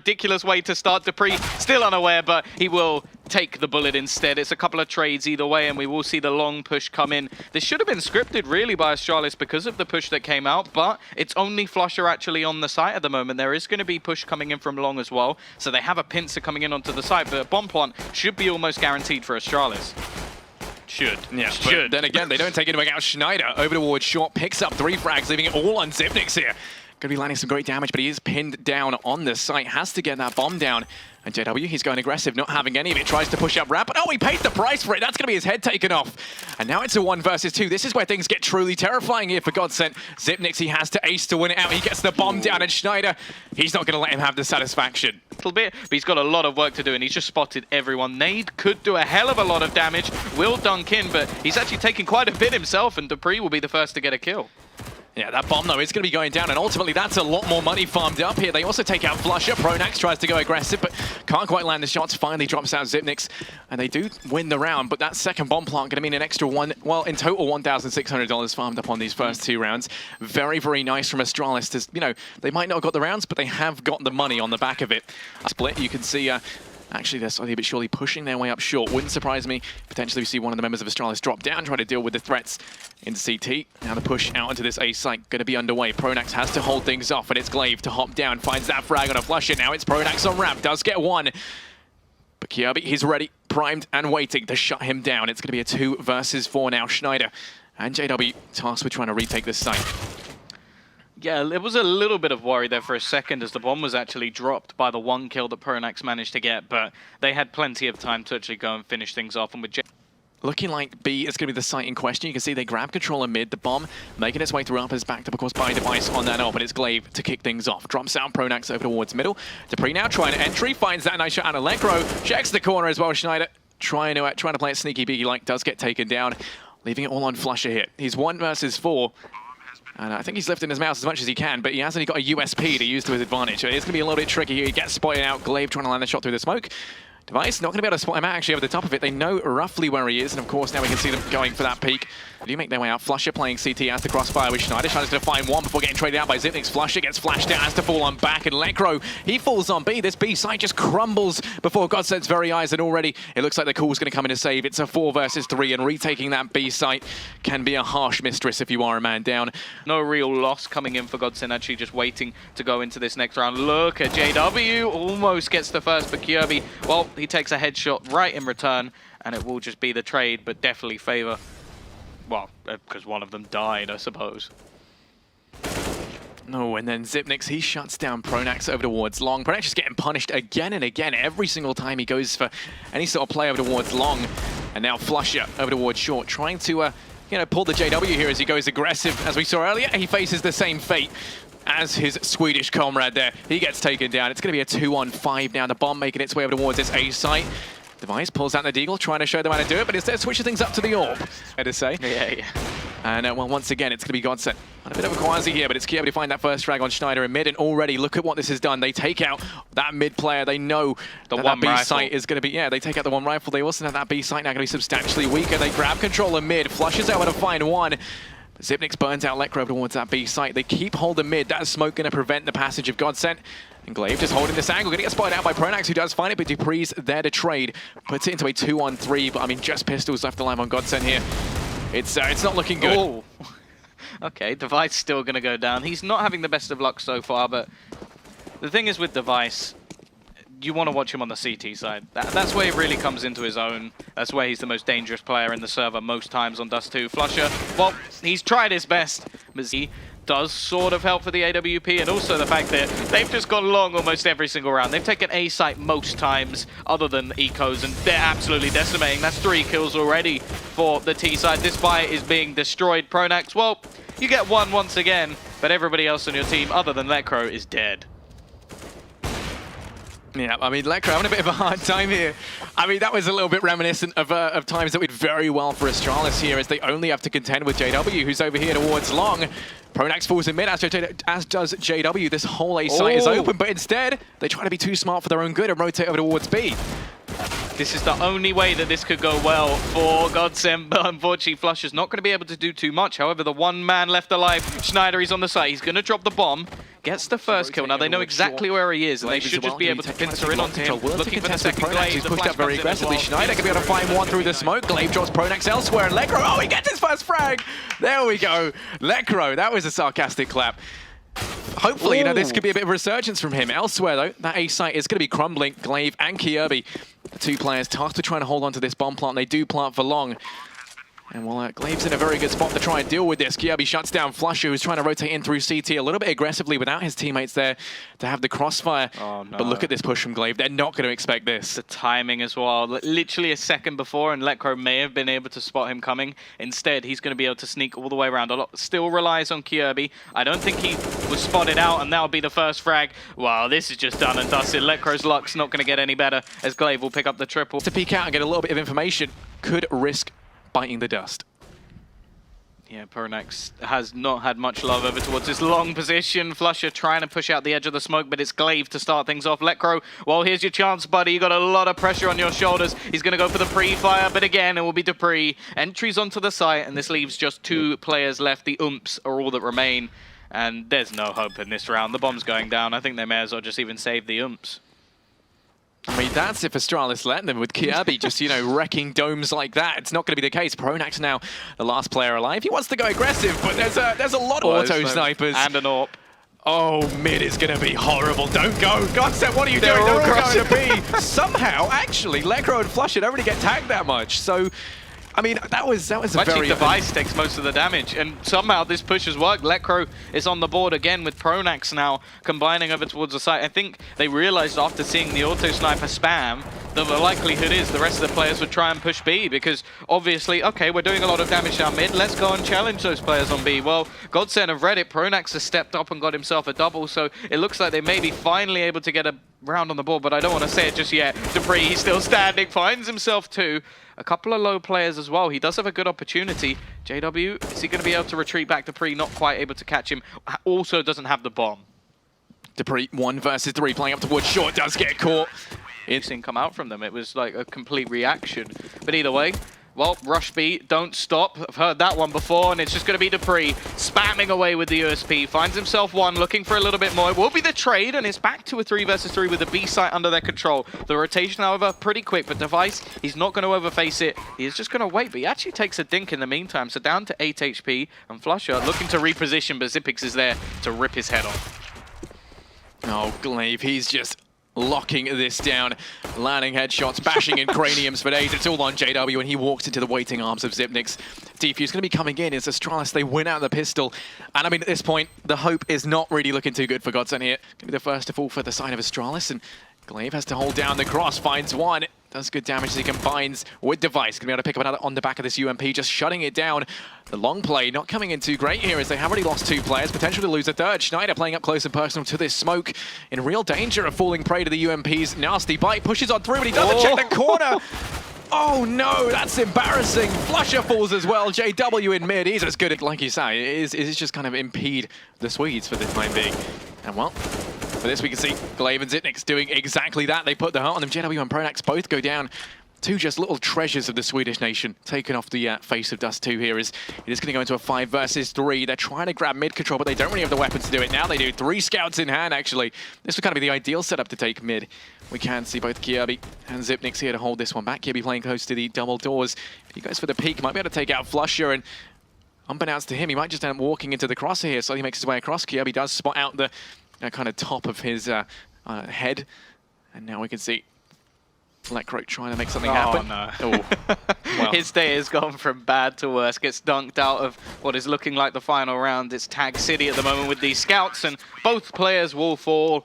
ridiculous way to start. Dupree still unaware, but he will take the bullet instead. It's a couple of trades either way, and we will see the long push come in. This should have been scripted really by Astralis because of the push that came out, but it's only Flusher actually on the site at the moment. There is going to be push coming in from long as well, so they have a pincer coming in onto the site, but a bomb plant should be almost guaranteed for Astralis. Should. Yeah, should. But then again, they don't take into account Schneider over towards short, picks up 3 frags, leaving it all on Zipnix here. Going to be landing some great damage, but he is pinned down on the site, has to get that bomb down. And JW, he's going aggressive, not having any of it, tries to push up ramp, but oh, he paid the price for it. That's going to be his head taken off. And now it's a 1 versus 2. This is where things get truly terrifying here for GODSENT. Zipnix, he has to ace to win it out. He gets the bomb down, and Schneider, he's not going to let him have the satisfaction. A little bit, but he's got a lot of work to do, and he's just spotted everyone. Nade could do a hell of a lot of damage, will dunk in, but he's actually taking quite a bit himself, and Dupree will be the first to get a kill. Yeah, that bomb, though, is going to be going down, and ultimately that's a lot more money farmed up here. They also take out Flusher. Pronax tries to go aggressive, but can't quite land the shots. Finally drops out Zipnix, and they do win the round, but that second bomb plant going to mean an extra in total $1,600 farmed up on these first 2 rounds. Very, very nice from Astralis. They might not have got the rounds, but they have got the money on the back of it. A split, you can see... Actually, they're slowly but surely pushing their way up short. Wouldn't surprise me. Potentially we see one of the members of Astralis drop down, try to deal with the threats in CT. Now the push out into this A site going to be underway. Pronax has to hold things off, and it's Glaive to hop down. Finds that frag on a Flusher. Now it's Pronax on ramp. Does get 1. But Kirby, he's ready, primed and waiting to shut him down. It's going to be a 2 versus 4 now. Schneider and JW tasked with trying to retake this site. Yeah, it was a little bit of worry there for a second as the bomb was actually dropped by the 1 kill that Pronax managed to get, but they had plenty of time to actually go and finish things off. And with looking like B is going to be the site in question. You can see they grab control in mid. The bomb making its way through up is backed up, of course, by Device on that up, but it's Glaive to kick things off. Drops out Pronax over towards middle. Dupree now trying to entry, finds that nice shot out of Electro. Checks the corner as well. Schneider trying to play it sneaky beaky like, does get taken down, leaving it all on Flusher here. He's 1 versus 4. And I think he's lifting his mouse as much as he can, but he hasn't got a USP to use to his advantage. So it's going to be a little bit tricky here. He gets spotted out. Glaive trying to land the shot through the smoke. Device not going to be able to spot him out actually over the top of it. They know roughly where he is, and of course now we can see them going for that peak. They do make their way out. Flusher playing CT as the crossfire with Schneider. Schneider's going to find 1 before getting traded out by Zipnix. Flusher gets flashed out, has to fall on back, and Lecro, he falls on B. This B site just crumbles before GODSENT's very eyes, and already it looks like the call's going to come in to save. It's a 4 versus 3, and retaking that B site can be a harsh mistress if you are a man down. No real loss coming in for GODSENT, actually just waiting to go into this next round. Look at JW, almost gets the first, but Kirby, well, he takes a headshot right in return, and it will just be the trade, but definitely favor, well, because one of them died, I suppose. No, and then Zipnix, he shuts down Pronax over towards long. Pronax just getting punished again and again every single time he goes for any sort of play over towards long. And now Flusher over towards short, trying to pull the JW here as he goes aggressive. As we saw earlier, he faces the same fate as his Swedish comrade there. He gets taken down. It's going to be a 2-on-5 now. The bomb making its way over towards this A site. Device pulls out the Deagle, trying to show them how to do it, but instead switches things up to the Orb, fair to say. Yeah. And well, once again, it's going to be GODSENT. On a bit of a quasi here, but it's Kirby to find that first frag on Schneider in mid, and already look at what this has done. They take out that mid player. They know that B site is going to be, they take out the 1 rifle. They also know that B site now going to be substantially weaker. They grab control in mid, flushes out to find 1. Zipnix burns out Lecro towards that B site. They keep holding mid. That smoke going to prevent the passage of GODSENT. And Glaive just holding this angle, going to get spotted out by Pronax, who does find it, but Dupree's there to trade. Puts it into a 2-on-3, but I mean, just pistols left alive on GODSENT here. It's not looking good. Oh. Okay, Device still going to go down. He's not having the best of luck so far, but the thing is with Device, you want to watch him on the CT side. That's where he really comes into his own. That's where he's the most dangerous player in the server most times on Dust 2. Flusher, well, he's tried his best, but he does sort of help for the AWP, and also the fact that they've just gone long almost every single round. They've taken A site most times, other than Ecos, and they're absolutely decimating. That's 3 kills already for the T side. This buy is being destroyed. Pronax, well, you get 1 once again, but everybody else on your team, other than Lecro, is dead. Yeah, I mean, Lecro having a bit of a hard time here. I mean, that was a little bit reminiscent of times that went very well for Astralis here, as they only have to contend with JW, who's over here towards long. Pronax falls in mid, as does JW. This whole A site is open, but instead, they try to be too smart for their own good and rotate over towards B. This is the only way that this could go well for GODSENT, but unfortunately Flusher's not going to be able to do too much. However, the one man left alive, Schneider, he's on the side. He's going to drop the bomb. Gets the first kill. Now they know exactly where he is, and they should just be able to pincer in onto him. Looking for the second Glaive. He's pushed up very aggressively. Schneider can be able to find one through the smoke. Glaive drops Pronax elsewhere, and Lekro, oh, he gets his first frag! There we go. Lekro, that was a sarcastic clap. Hopefully, you know, this could be a bit of a resurgence from him. Elsewhere, though, that A site is going to be crumbling. Glaive and Kirby, the two players tasked with trying to hold on to this bomb plant. They do plant for long. And while Glaive's in a very good spot to try and deal with this, Kirby shuts down Flusher, who's trying to rotate in through CT a little bit aggressively without his teammates there to have the crossfire. Oh, no. But look at this push from Glaive. They're not going to expect this. The timing as well. Literally a second before, and Lekro may have been able to spot him coming. Instead, he's going to be able to sneak all the way around. A lot still relies on Kirby. I don't think he was spotted out, and that'll be the first frag. Wow, this is just done and dusted. Lekro's luck's not going to get any better, as Glaive will pick up the triple. To peek out and get a little bit of information could risk biting the dust. Yeah, Pronax has not had much love over towards this long position. Flusher trying to push out the edge of the smoke, but it's Glaive to start things off. Lekro, well, here's your chance, buddy. You got a lot of pressure on your shoulders. He's going to go for the pre-fire, but again, it will be Dupree. Entries onto the site, and this leaves just two players left. The Oomps are all that remain, and there's no hope in this round. The bomb's going down. I think they may as well just even save the Oomps. I mean, that's if Astralis let them with Kirby just, you know, wrecking domes like that. It's not going to be the case. Pronax now the last player alive. He wants to go aggressive, but there's a lot of auto snipers. And an AWP. Oh, mid is going to be horrible. Don't go. GODSENT, what are you doing? They're all going to be. Somehow, actually, Lekro and Flusher don't really get tagged that much. So, I mean, that was a actually, very... Device takes most of the damage, and somehow this push has worked. Lekro is on the board again with Pronax now combining over towards the site. I think they realized after seeing the auto sniper spam that the likelihood is the rest of the players would try and push B, because obviously, okay, we're doing a lot of damage down mid, let's go and challenge those players on B. Well, GODSENT have read it. Pronax has stepped up and got himself a double, so it looks like they may be finally able to get a round on the board, but I don't want to say it just yet. Dupree, he's still standing, finds himself two. A couple of low players as well. He does have a good opportunity. JW, is he going to be able to retreat back? Dupree not quite able to catch him. Also doesn't have the bomb. Dupree 1 versus 3 playing up towards short, does get caught. It's seen come out from them. It was like a complete reaction. But either way, well, rush B, don't stop. I've heard that one before, and it's just going to be Dupree spamming away with the USP. Finds himself one, looking for a little bit more. It will be the trade, and it's back to a 3 versus 3 with the B site under their control. The rotation, however, pretty quick, but Device, he's not going to overface it. He's just going to wait, but he actually takes a dink in the meantime. So down to 8 HP, and Flusher looking to reposition, but Xyp9x is there to rip his head off. Oh, Glaive, he's just locking this down, landing headshots, bashing in craniums for days. It's all on JW, and he walks into the waiting arms of Xyp9x. Defuse going to be coming in as Astralis, they win out the pistol. And I mean, at this point, the hope is not really looking too good for GODSENT here. Going to be the first to fall for the side of Astralis, and Glaive has to hold down the cross, finds one. Does good damage as he combines with Device. Going to be able to pick up another on the back of this UMP, just shutting it down. The long play not coming in too great here as they have already lost 2 players, potential to lose a third. Schneider playing up close and personal to this smoke, in real danger of falling prey to the UMP's nasty bite. Pushes on through, but he doesn't check the corner. Oh no, that's embarrassing. Flusher falls as well. JW in mid, he's as good at, like you say, it is just kind of impede the Swedes for the time being. And well, for this we can see Glaive and Xyp9x doing exactly that. They put the heart on them. JW and Pronax both go down. 2 just little treasures of the Swedish nation taken off the face of dust 2 here. It is going to go into a 5 versus 3. They're trying to grab mid control, but they don't really have the weapons to do it. Now they do. 3 scouts in hand, actually. This would kind of be the ideal setup to take mid. We can see both Kirby and Xyp9x here to hold this one back. Kirby playing close to the double doors. He goes for the peek, might be able to take out Flusher, and unbeknownst to him, he might just end up walking into the crosshair here, so he makes his way across. Kirby does spot out the kind of top of his head, and now we can see Lekro trying to make something happen. No. Oh, well. His day has gone from bad to worse. Gets dunked out of what is looking like the final round. It's Tag City at the moment with these scouts, and both players will fall.